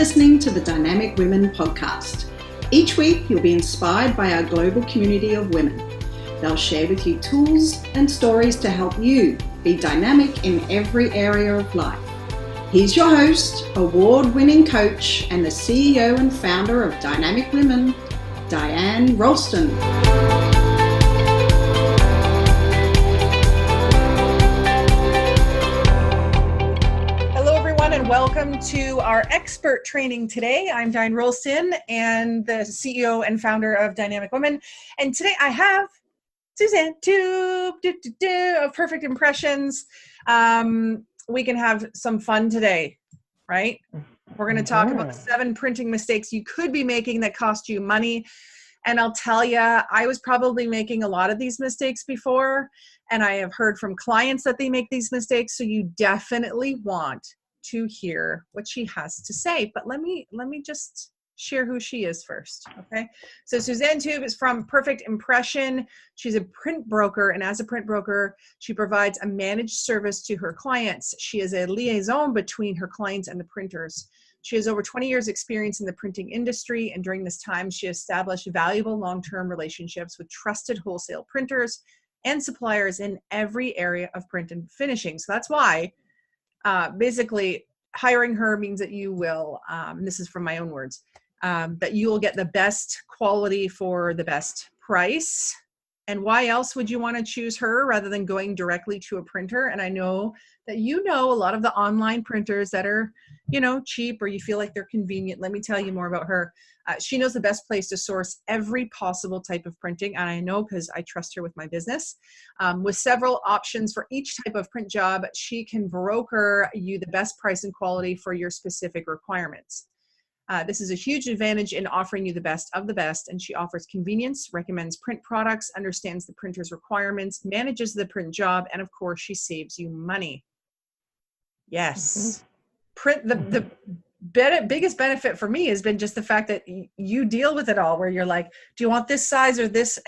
listening to the Dynamic Women podcast. Each week, you'll be inspired by our global community of women. They'll share with you tools and stories to help you be dynamic in every area of life. Here's your host, award-winning coach, and the CEO and founder of Dynamic Women, Diane Rolston. Welcome to our expert training today. I'm Diane Rolston and the CEO and founder of Dynamic Women. And today I have Sussan Toub of Perfect Impressions. We can have some fun today, right? We're going to talk about the 7 printing mistakes you could be making that cost you money. And I'll tell you, I was probably making a lot of these mistakes before, and I have heard from clients that they make these mistakes. So you definitely want to hear what she has to say. But let me just share who she is first, okay? So Sussan Toub is from Perfect Impression. She's a print broker, and as a print broker, she provides a managed service to her clients. She is a liaison between her clients and the printers. She has over 20 years experience in the printing industry, and during this time, she established valuable long-term relationships with trusted wholesale printers and suppliers in every area of print and finishing. So that's why basically hiring her means that you will, and this is from my own words, that you will get the best quality for the best price. And why else would you want to choose her rather than going directly to a printer? And I know that you know a lot of the online printers that are, cheap, or you feel like they're convenient. Let me tell you more about her. She knows the best place to source every possible type of printing. And I know because I trust her with my business. With several options for each type of print job, she can broker you the best price and quality for your specific requirements. This is a huge advantage in offering you the best of the best, and she offers convenience, recommends print products, understands the printer's requirements, manages the print job, and of course, she saves you money. Yes. The biggest benefit for me has been just the fact that you deal with it all, where you're like, do you want this size or this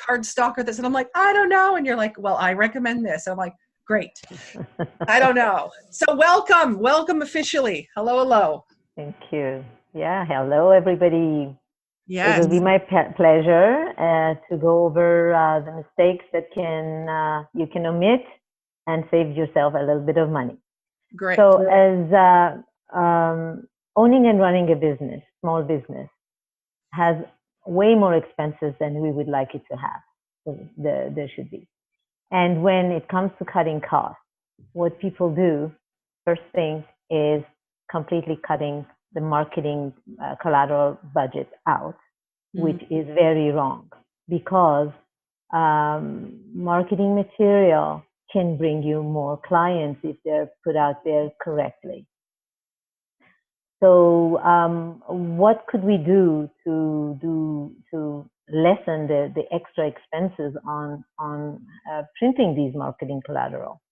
card stock or this? And I'm like, I don't know. And you're like, well, I recommend this. I'm like, great. I don't know. So welcome officially. Hello. Thank you. Yeah, hello everybody. Yes. It will be my pleasure to go over the mistakes that you can omit and save yourself a little bit of money. Great. So as owning and running a business, small business, has way more expenses than we would like it to have. So there should be. And when it comes to cutting costs, what people do, first thing is completely cutting the marketing collateral budget out, which is very wrong, because marketing material can bring you more clients if they're put out there correctly. So what could we do to lessen the extra expenses on printing these marketing collateral?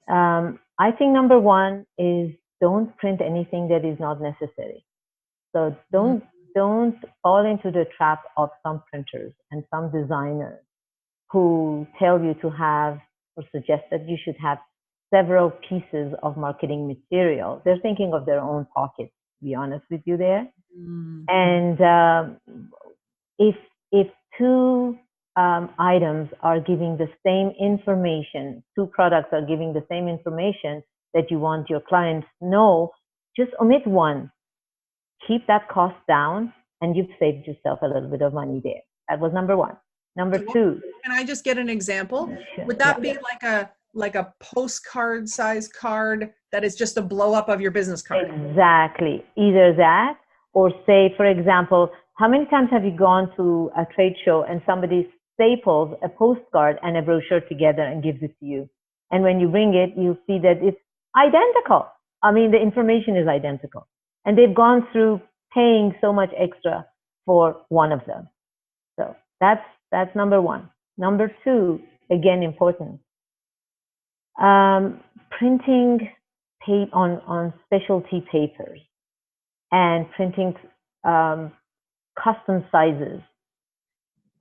I think number one is don't print anything that is not necessary. So don't fall into the trap of some printers and some designers who tell you to have or suggest that you should have several pieces of marketing material. They're thinking of their own pockets, to be honest with you there. And if two items are giving the same information, 2 products are giving the same information that you want your clients to know, just omit one. Keep that cost down, and you've saved yourself a little bit of money there. That was number one. Number 2. Can I just get an example? Would that be like a postcard size card that is just a blow up of your business card? Exactly. Either that, or say, for example, how many times have you gone to a trade show and somebody staples a postcard and a brochure together and gives it to you? And when you bring it, you see that it's identical. I mean, the information is identical. And they've gone through paying so much extra for one of them. So that's number 1. Number 2, again, important. Printing on specialty papers and printing custom sizes.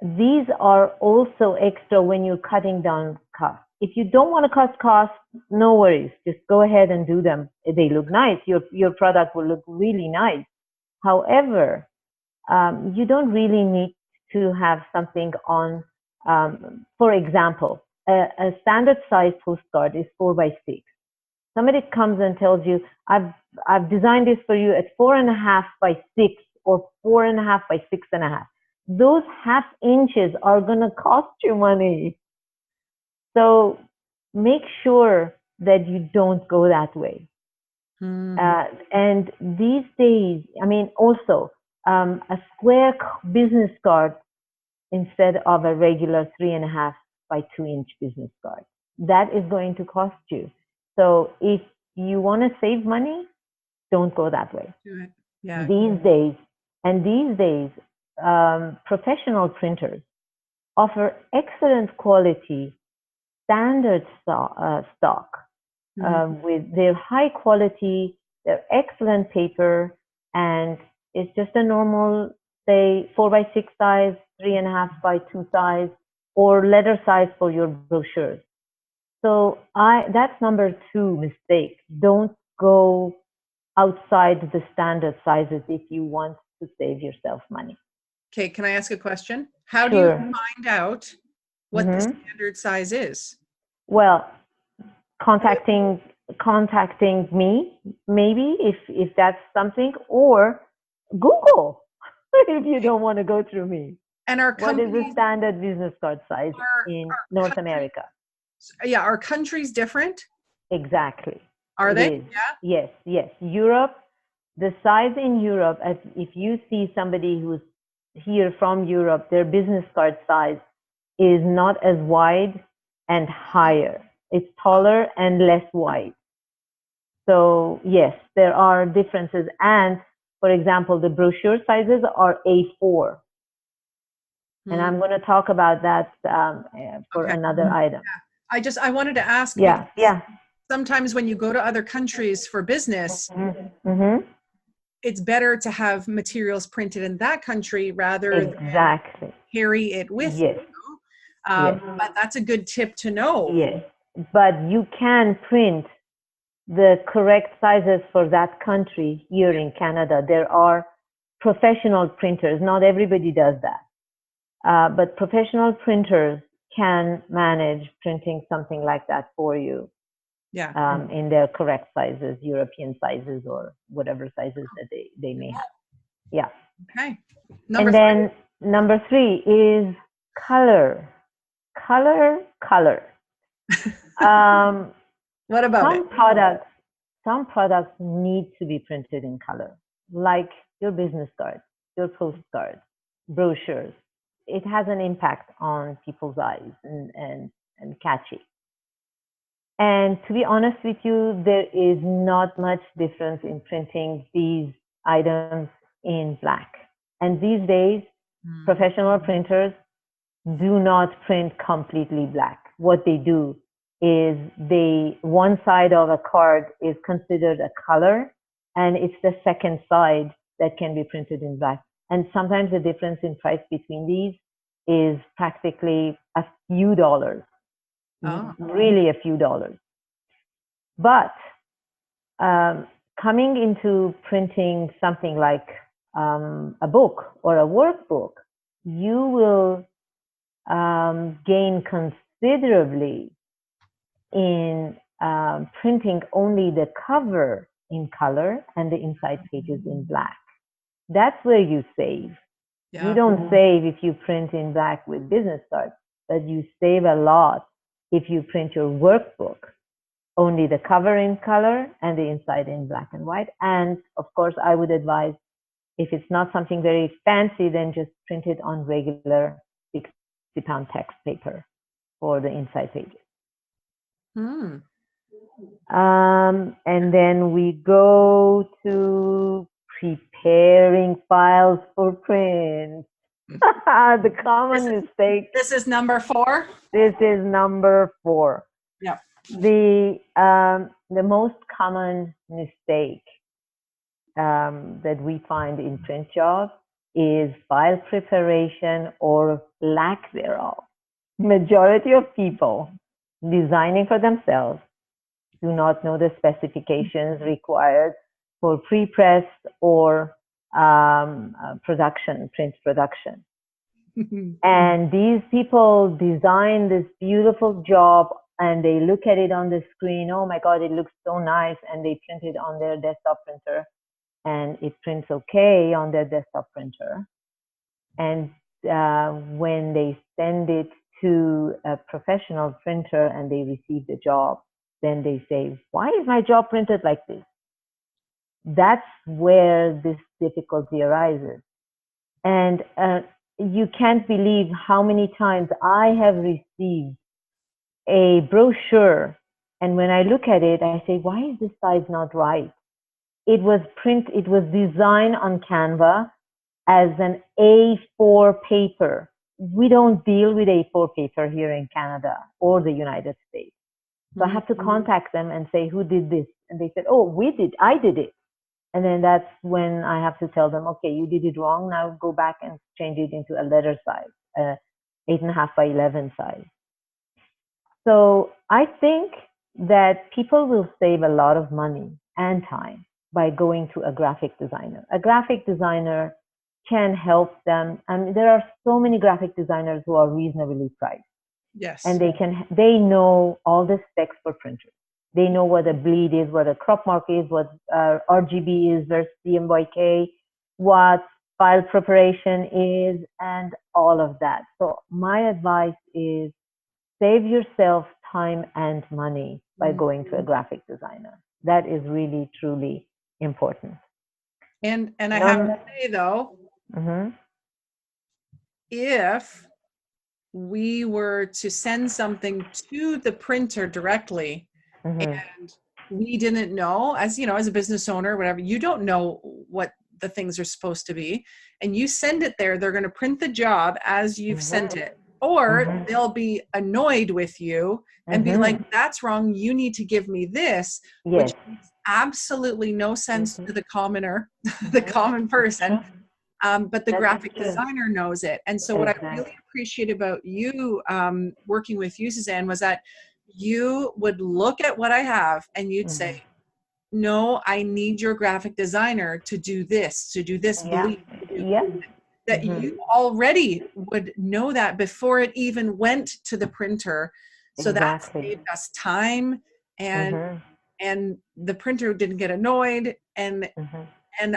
These are also extra when you're cutting down costs. If you don't want to cut costs, no worries. Just go ahead and do them. They look nice. Your product will look really nice. However, you don't really need to have something on, for example, a standard size postcard is 4x6. Somebody comes and tells you, I've designed this for you at 4.5x6 or 4.5x6.5. Those half inches are going to cost you money. So make sure that you don't go that way. And these days, I mean, also a square business card instead of a regular 3.5x2 inch business card. That is going to cost you. So if you want to save money, don't go that way. Do it. Yeah. These days, professional printers offer excellent quality standard stock with their high quality, their excellent paper, and it's just a normal, say, 4x6 size, 3.5x2 size, or letter size for your brochures. So that's number 2 mistake. Don't go outside the standard sizes if you want to save yourself money. Okay, can I ask a question? How do you find out what the standard size is? Well, contacting me, maybe, if that's something, or Google if you don't want to go through me. And what is the standard business card size in North America? Yeah, are countries different? Exactly. Are they? Yeah. Yes. Europe, the size in Europe, if you see somebody who's here from Europe, their business card size is not as wide and higher. It's taller and less wide. So yes, there are differences. And for example, the brochure sizes are A4. And I'm going to talk about that for another item. Yeah. I wanted to ask. Yeah. Sometimes when you go to other countries for business, it's better to have materials printed in that country rather than carry it with you. But that's a good tip to know. Yes, but you can print the correct sizes for that country here in Canada. There are professional printers. Not everybody does that. But professional printers can manage printing something like that for you. Yeah. In their correct sizes, European sizes, or whatever sizes that they may have. Yeah. Okay. Number 3 is color. Color. What about some products need to be printed in color, like your business cards, your postcards, brochures. It has an impact on people's eyes and catchy. And to be honest with you, there is not much difference in printing these items in black. And these days, professional printers do not print completely black. What they do is one side of a card is considered a color, and it's the second side that can be printed in black. And sometimes the difference in price between these is practically a few dollars. Really a few dollars. But coming into printing something like a book or a workbook, you will gain considerably in printing only the cover in color and the inside pages in black. That's where you save. You don't save if you print in black with business cards, but you save a lot if you print your workbook only the cover in color and the inside in black and white. And of course, I would advise, if it's not something very fancy, then just print it on regular 60-pound text paper for the inside pages. And then we go to preparing files for print. The common mistake. This is number 4? This is number 4. Yeah. The most common mistake that we find in print jobs is file preparation or lack thereof. Majority of people designing for themselves do not know the specifications required for pre-press or production, print production. And these people design this beautiful job and they look at it on the screen. Oh my God, it looks so nice. And they print it on their desktop printer and it prints okay on their desktop printer. And when they send it to a professional printer and they receive the job, then they say, why is my job printed like this? That's where this difficulty arises. And you can't believe how many times I have received a brochure, and when I look at it, I say, why is this size not right? It was designed on Canva as an A4 paper. We don't deal with A4 paper here in Canada or the United States. So I have to contact them and say, who did this? And they said, oh, I did it. And then that's when I have to tell them, okay, you did it wrong. Now go back and change it into a letter size, 8.5 by 11 size. So I think that people will save a lot of money and time by going to a graphic designer. A graphic designer can help them. And there are so many graphic designers who are reasonably priced. Yes. And they know all the specs for printers. They know what a bleed is, what a crop mark is, what RGB is versus CMYK, what file preparation is, and all of that. So my advice is save yourself time and money by going to a graphic designer. That is really, truly important. And I have to say though, if we were to send something to the printer directly, and we didn't know, as you know, as a business owner, whatever, you don't know what the things are supposed to be, and you send it there, they're going to print the job as you've sent it, or they'll be annoyed with you and be like, that's wrong, you need to give me this, which makes absolutely no sense to the commoner, the common person. But the graphic designer knows it. And so what I really appreciate about you working with you, Sussan, was that you would look at what I have and you'd say, no, I need your graphic designer to do this, bleed, that you already would know that before it even went to the printer. So that saved us time, and the printer didn't get annoyed, and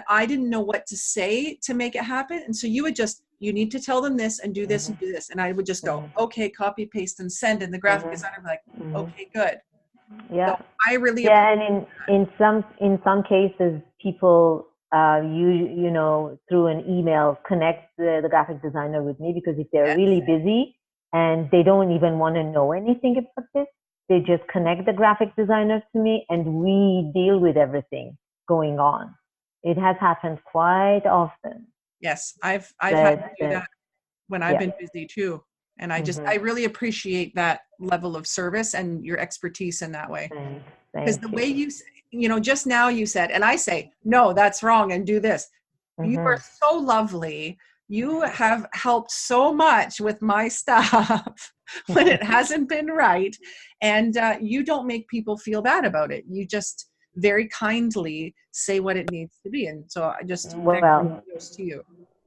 I didn't know what to say to make it happen. And so you you need to tell them this and do this and do this. And I would just go, okay, copy, paste, and send. And the graphic designer would be like, okay, good. Yeah. So I really and in some cases, people you know, through an email connect the graphic designer with me, because if they're really busy and they don't even want to know anything about this, they just connect the graphic designer to me and we deal with everything going on. It has happened quite often. Yes, I've had to do that when I've been busy too. And I really appreciate that level of service and your expertise in that way. Because the way you know, just now you said, and I say, no, that's wrong and do this. You are so lovely. You have helped so much with my stuff when it hasn't been right. And you don't make people feel bad about it. You just very kindly say what it needs to be. And so I just kudos to you.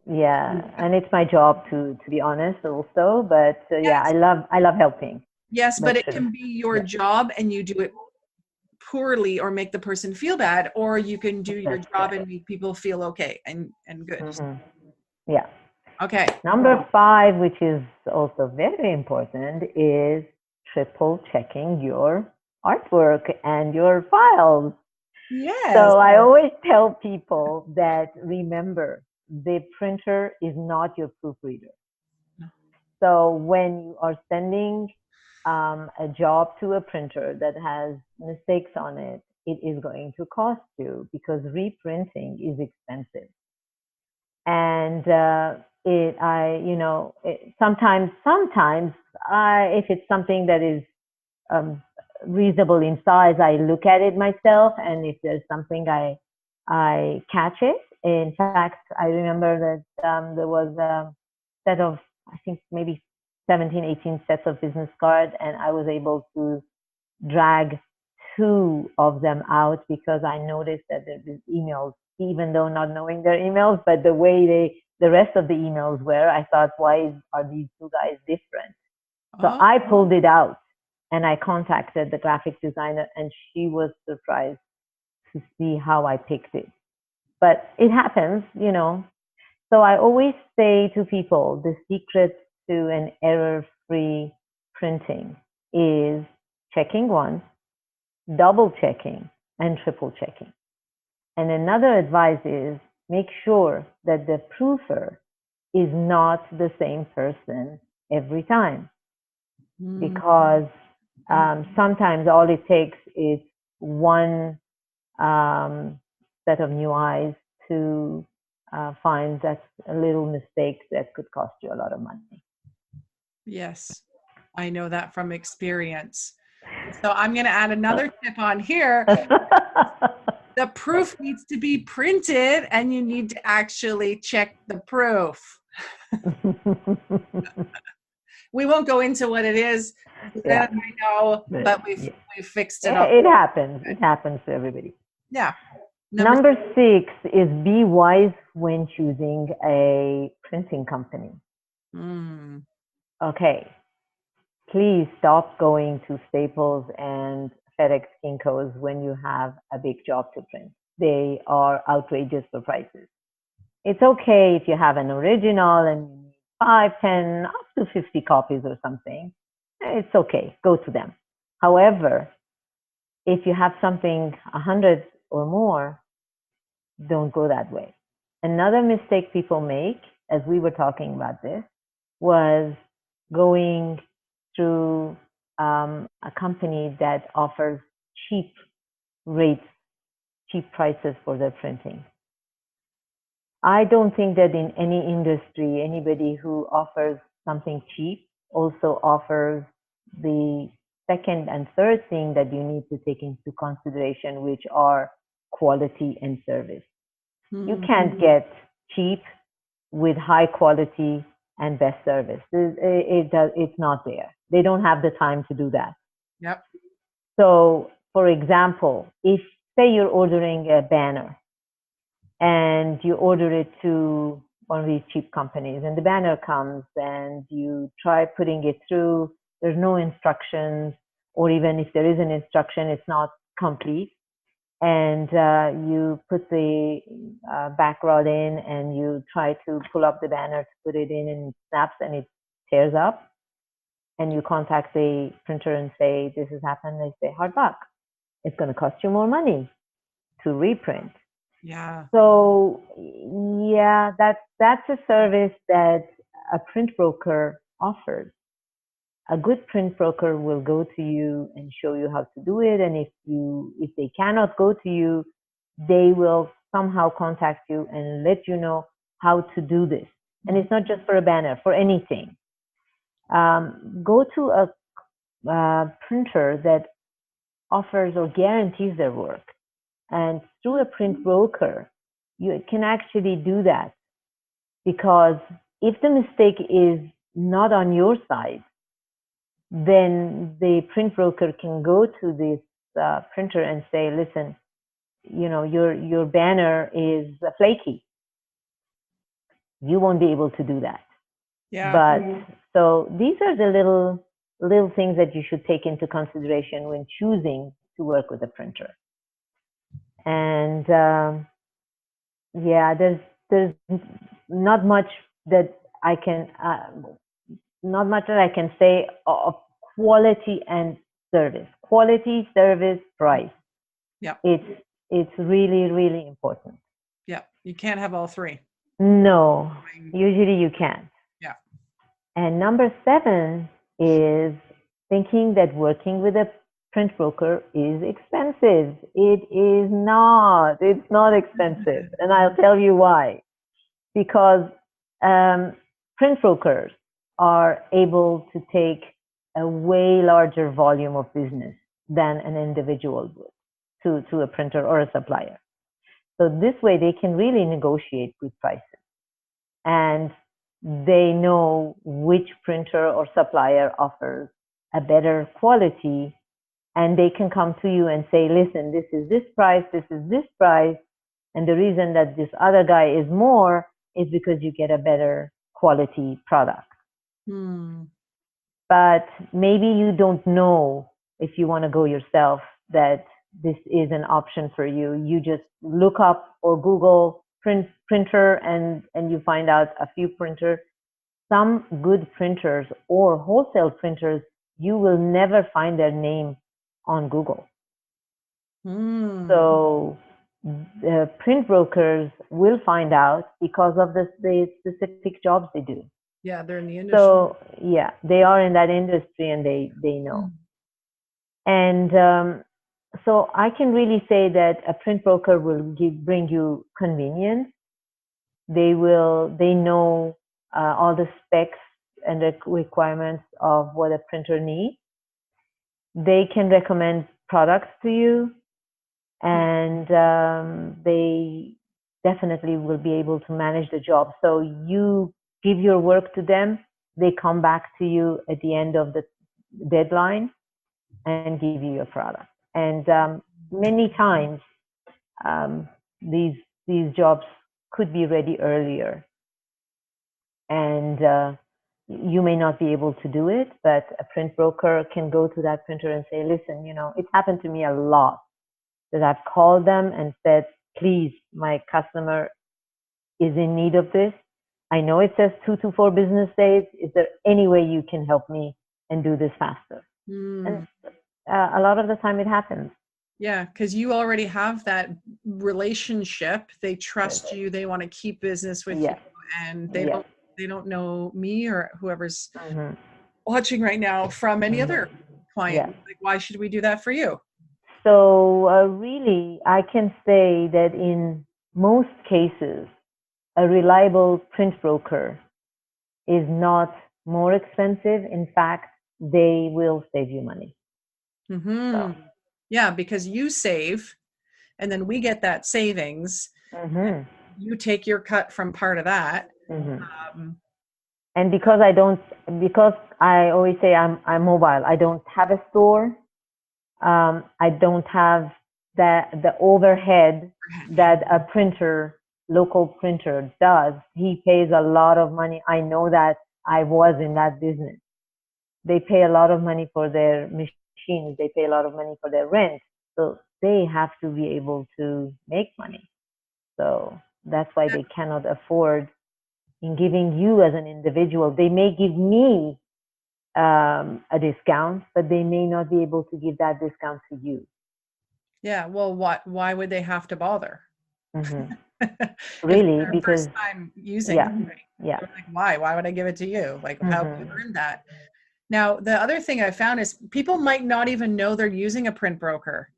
Yeah, and it's my job to be honest also, but yeah, I love helping. Yes, but it can be your job and you do it poorly or make the person feel bad, or you can do your job and make people feel okay and good. Yeah. Okay. Number 5, which is also very important, is triple checking your artwork and your files. Yes. So I always tell people that, remember, the printer is not your proofreader. So when you are sending a job to a printer that has mistakes on it, it is going to cost you, because reprinting is expensive. And sometimes if it's something that is reasonable in size, I look at it myself, and if there's something I catch it. In fact, I remember that there was a set of, I think maybe 17, 18 sets of business cards, and I was able to drag 2 of them out because I noticed that there was emails, even though not knowing their emails, but the way the rest of the emails were, I thought, why are these 2 guys different? So I pulled it out and I contacted the graphic designer, and she was surprised to see how I picked it. But it happens, you know. So I always say to people, the secret to an error-free printing is checking once, double checking, and triple checking. And another advice is make sure that the proofer is not the same person every time. Because sometimes all it takes is one set of new eyes to find that a little mistake that could cost you a lot of money. Yes, I know that from experience. So I'm going to add another tip on here. The proof needs to be printed, and you need to actually check the proof. We won't go into what it is. Yeah. I know, but we've fixed it up. It happens. It happens to everybody. Yeah. Number 6 is be wise when choosing a printing company. Okay. Please stop going to Staples and FedEx Kinko's when you have a big job to print. They are outrageous for prices. It's okay if you have an original and you need 5, 10, up to 50 copies or something. It's okay. Go to them. However, if you have something 100 or more, don't go that way. Another mistake people make, as we were talking about this, was going through a company that offers cheap rates, cheap prices for their printing. I don't think that in any industry, anybody who offers something cheap also offers the second and third thing that you need to take into consideration, which are quality and service. You can't get cheap with high quality and best service. It's not there. They don't have the time to do that. Yep. So, for example, if say you're ordering a banner and you order it to one of these cheap companies, and the banner comes and you try putting it through, there's no instructions, or even if there is an instruction, it's not complete. And you put the back rod in and you try to pull up the banner to put it in, and it snaps and it tears up. And you contact the printer and say, this has happened. They say, hard luck. It's going to cost you more money to reprint. Yeah. So, yeah, that's a service that a print broker offers. A good print broker will go to you and show you how to do it. And if they cannot go to you, they will somehow contact you and let you know how to do this. And it's not just for a banner, for anything. Go to a printer that offers or guarantees their work. And through a print broker, you can actually do that. Because if the mistake is not on your side, then the print broker can go to this printer and say, listen, you know, your banner is flaky. You won't be able to do that. Yeah. But so these are the little things that you should take into consideration when choosing to work with a printer. And yeah, there's not much that I can say of quality and service. Quality, service, price. Yeah. It's really, really important. Yeah. You can't have all three. No, usually you can't. Yeah. And number 7 is thinking that working with a print broker is expensive. It is not. It's not expensive. And I'll tell you why. Because print brokers are able to take a way larger volume of business than an individual would to a printer or a supplier. So this way they can really negotiate good prices. And they know which printer or supplier offers a better quality and they can come to you and say, listen, this is this price, this is this price, and the reason that this other guy is more is because you get a better quality product. But maybe you don't know, if you want to go yourself, that this is an option for you. You just look up or Google printer and you find out a few printers. Some good printers or wholesale printers, you will never find their name on Google. So the print brokers will find out because of the specific jobs they do. Yeah, they're in the industry. So yeah, they are in that industry and they know. And so I can really say that a print broker will bring you convenience. They know all the specs and the requirements of what a printer needs. They can recommend products to you, and they definitely will be able to manage the job. So you give your work to them, they come back to you at the end of the deadline and give you your product. And many times these jobs could be ready earlier, and you may not be able to do it, but a print broker can go to that printer and say, listen, it happened to me a lot that I've called them and said, please, my customer is in need of this. I know it says 2 to 4 business days. Is there any way you can help me and do this faster? And a lot of the time it happens. Yeah, because you already have that relationship. They trust you. They want to keep business with you, and they don't know me or whoever's watching right now from any other client. Like, why should we do that for you? So really, I can say that in most cases, a reliable print broker is not more expensive. In fact, they will save you money. So. Yeah, because you save, and then we get that savings. You take your cut from part of that. And because I always say I'm mobile, I don't have a store. I don't have the overhead that a local printer does. He pays a lot of money. I know that. I was in that business. They pay a lot of money for their machines. They pay a lot of money for their rent. So they have to be able to make money. So that's why they cannot afford in giving you as an individual. They may give me a discount, but they may not be able to give that discount to you. Yeah. Well, why would they have to bother? Really, because first time using it, right? Like, why would I give it to you? Like, how have you earned that? Now, the other thing I found is people might not even know they're using a print broker,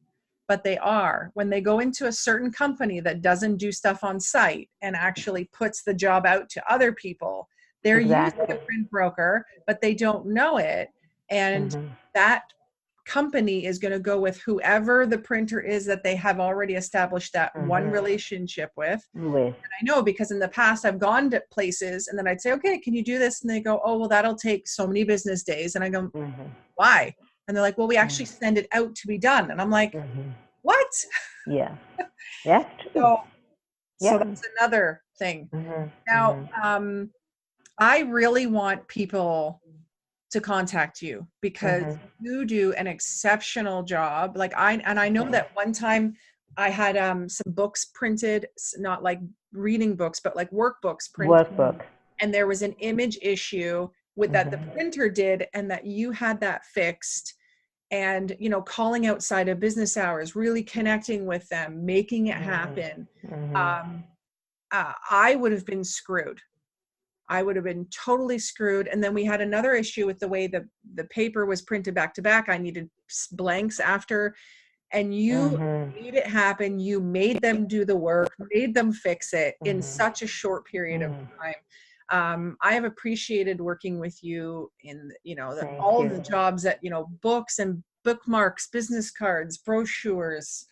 but they are. When they go into a certain company that doesn't do stuff on site and actually puts the job out to other people, they're using a print broker, but they don't know it. And that company is going to go with whoever the printer is that they have already established that one relationship with. And I know because in the past I've gone to places and then I'd say, okay, can you do this? And they go, oh, well, that'll take so many business days. And I go, why? And they're like, well, we actually send it out to be done. And I'm like, what? Yeah. So that's another thing. Now, I really want people to contact you because you do an exceptional job. Like I know that one time I had some books printed, not like reading books, but like workbooks printed. And there was an image issue with that the printer did, and that you had that fixed. And, calling outside of business hours, really connecting with them, making it happen. I would have been screwed. I would have been totally screwed. And then we had another issue with the way the paper was printed back to back. I needed blanks after, and you made it happen. You made them do the work, made them fix it in such a short period of time. I have appreciated working with you in, all the jobs that, books and bookmarks, business cards, brochures,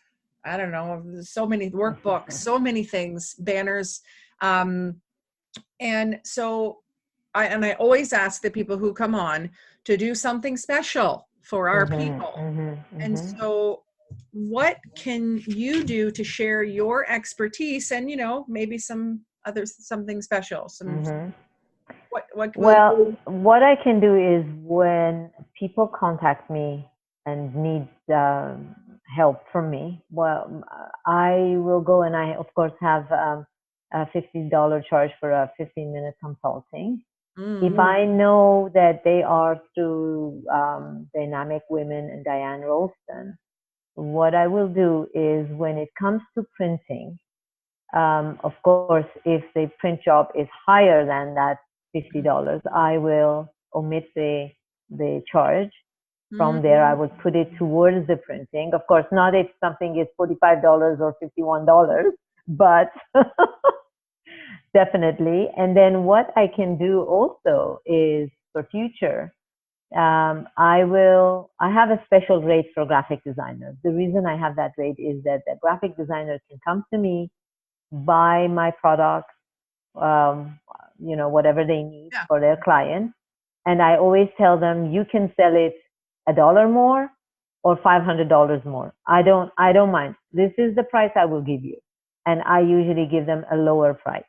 I don't know, so many workbooks, so many things, banners. And so I always ask the people who come on to do something special for our people. And so what can you do to share your expertise and, you know, maybe something special, Well, what I can do is when people contact me and need help from me, well, I will go and I, of course, have a $50 charge for a 15-minute consulting. If I know that they are through Dynamic Women and Diane Rolston, what I will do is when it comes to printing, of course, if the print job is higher than that $50, I will omit the charge. From there, I will put it towards the printing. Of course, not if something is $45 or $51, but definitely. And then what I can do also is for future, I have a special rate for graphic designers. The reason I have that rate is that the graphic designers can come to me, buy my products, you know, whatever they need for their clients. And I always tell them, you can sell it $1 more or $500 more. I don't mind. This is the price I will give you. And I usually give them a lower price.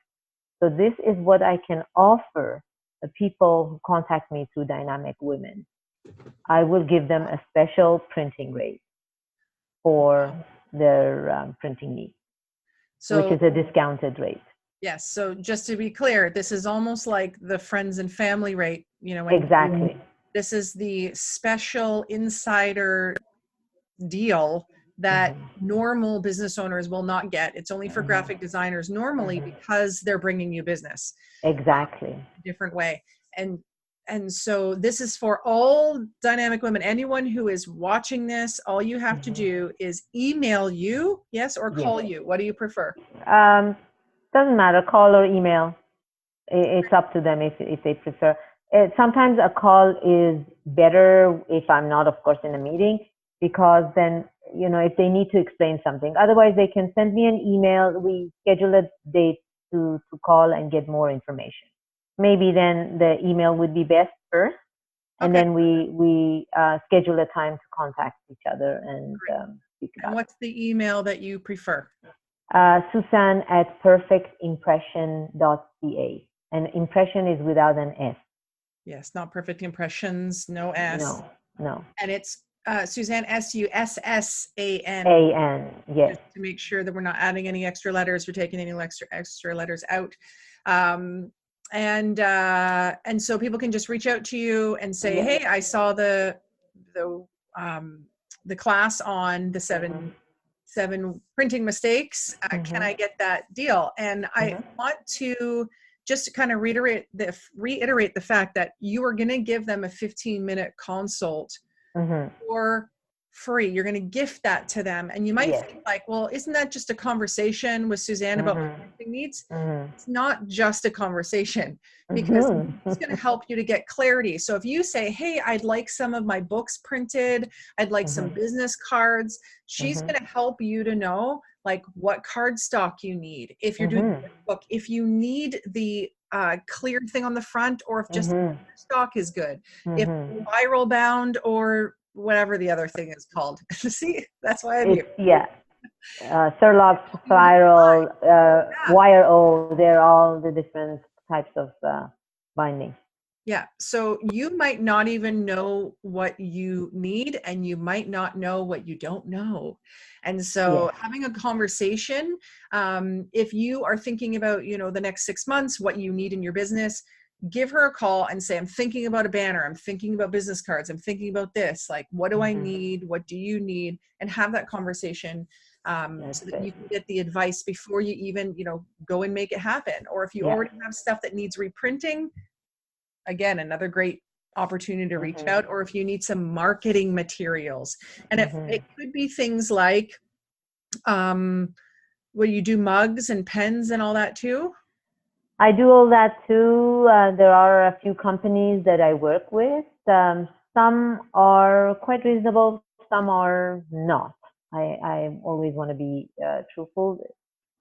So this is what I can offer the people who contact me through Dynamic Women. I will give them a special printing rate for their printing needs, which is a discounted rate. Yes. So just to be clear, this is almost like the friends and family rate, you know. Exactly. This is the special insider deal that normal business owners will not get. It's only for graphic designers normally because they're bringing you business. Exactly. Different way. And so this is for all Dynamic Women. Anyone who is watching this, all you have to do is email you, or call you. What do you prefer? Doesn't matter, call or email. It's up to them if they prefer. Sometimes a call is better if I'm not, of course, in a meeting, because then, you know, if they need to explain something. Otherwise, they can send me an email. We schedule a date to call and get more information. Maybe then the email would be best first, and then we schedule a time to contact each other and speak about it. And what's the email that you prefer? Sussan at perfectimpression.ca. And impression is without an S. Yes, not Perfect Impressions, no S. No. And it's Sussan, Sussan. A-N, yes. Just to make sure that we're not adding any extra letters or taking any extra letters out. And so people can just reach out to you and say, hey, I saw the class on the seven printing mistakes. Can I get that deal? And I want to just kind of reiterate the fact that you are going to give them a 15-minute consult for free. You're going to gift that to them. And you might think like, well, isn't that just a conversation with Sussan about my printing needs? It's not just a conversation, because it's going to help you to get clarity. So if you say, hey, I'd like some of my books printed, I'd like some business cards, she's going to help you to know like what card stock you need. If you're doing a book, if you need the cleared thing on the front, or if just stock is good, if viral bound or whatever the other thing is called. See, that's why I'm here. Yeah. Surlop, spiral, wire O, they're all the different types of binding. Yeah. So you might not even know what you need, and you might not know what you don't know. And so having a conversation, if you are thinking about, you know, the next 6 months, what you need in your business, give her a call and say, I'm thinking about a banner. I'm thinking about business cards. I'm thinking about this. Like, what do I need? What do you need? And have that conversation so that you can get the advice before you even, you know, go and make it happen. Or if you already have stuff that needs reprinting, again, another great opportunity to reach out. Or if you need some marketing materials, and it could be things like, will you do mugs and pens and all that too? I do all that too. There are a few companies that I work with. Some are quite reasonable, some are not. I always want to be truthful.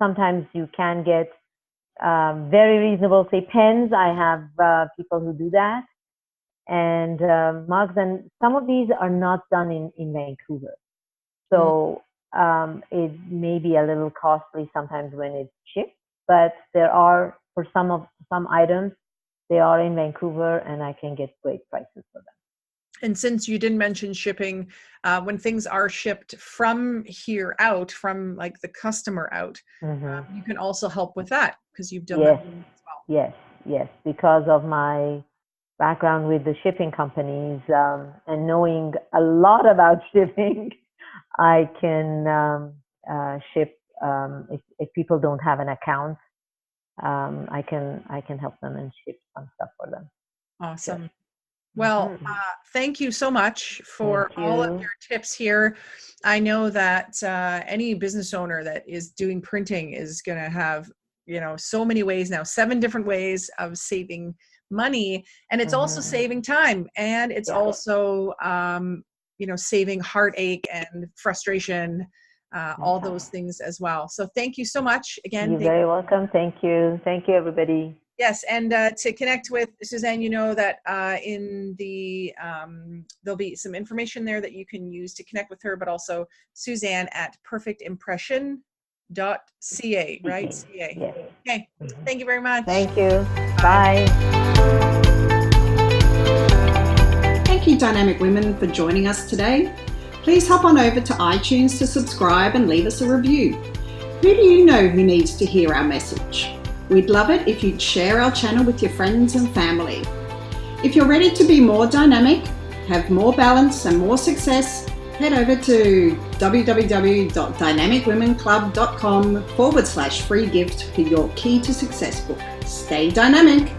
Sometimes you can get very reasonable, say pens. I have people who do that. and mugs, and some of these are not done in Vancouver. So it may be a little costly sometimes when it's shipped, but there are, for some items, they are in Vancouver and I can get great prices for them. And since you didn't mention shipping, when things are shipped from here out, from like the customer out, you can also help with that because you've done that as well. Yes, because of my background with the shipping companies and knowing a lot about shipping, I can ship if people don't have an account. I can help them and ship some stuff for them. Awesome. Yes. Well, thank you so much for all of your tips here. I know that any business owner that is doing printing is going to have, so many ways now, 7 different ways of saving money, and it's also saving time, and it's also saving heartache and frustration, all those things as well. So thank you so much again. You're very welcome. Thank you everybody. Yes, and to connect with Sussan, that in the there'll be some information there that you can use to connect with her, but also Sussan at perfectimpression.ca, right? CA. Yes. Okay. Thank you very much. Thank you. Bye. Thank you, Dynamic Women, for joining us today. Please hop on over to iTunes to subscribe and leave us a review. Who do you know who needs to hear our message? We'd love it if you'd share our channel with your friends and family. If you're ready to be more dynamic, have more balance and more success, head over to www.dynamicwomenclub.com/free gift for your Key to Success book. Stay dynamic.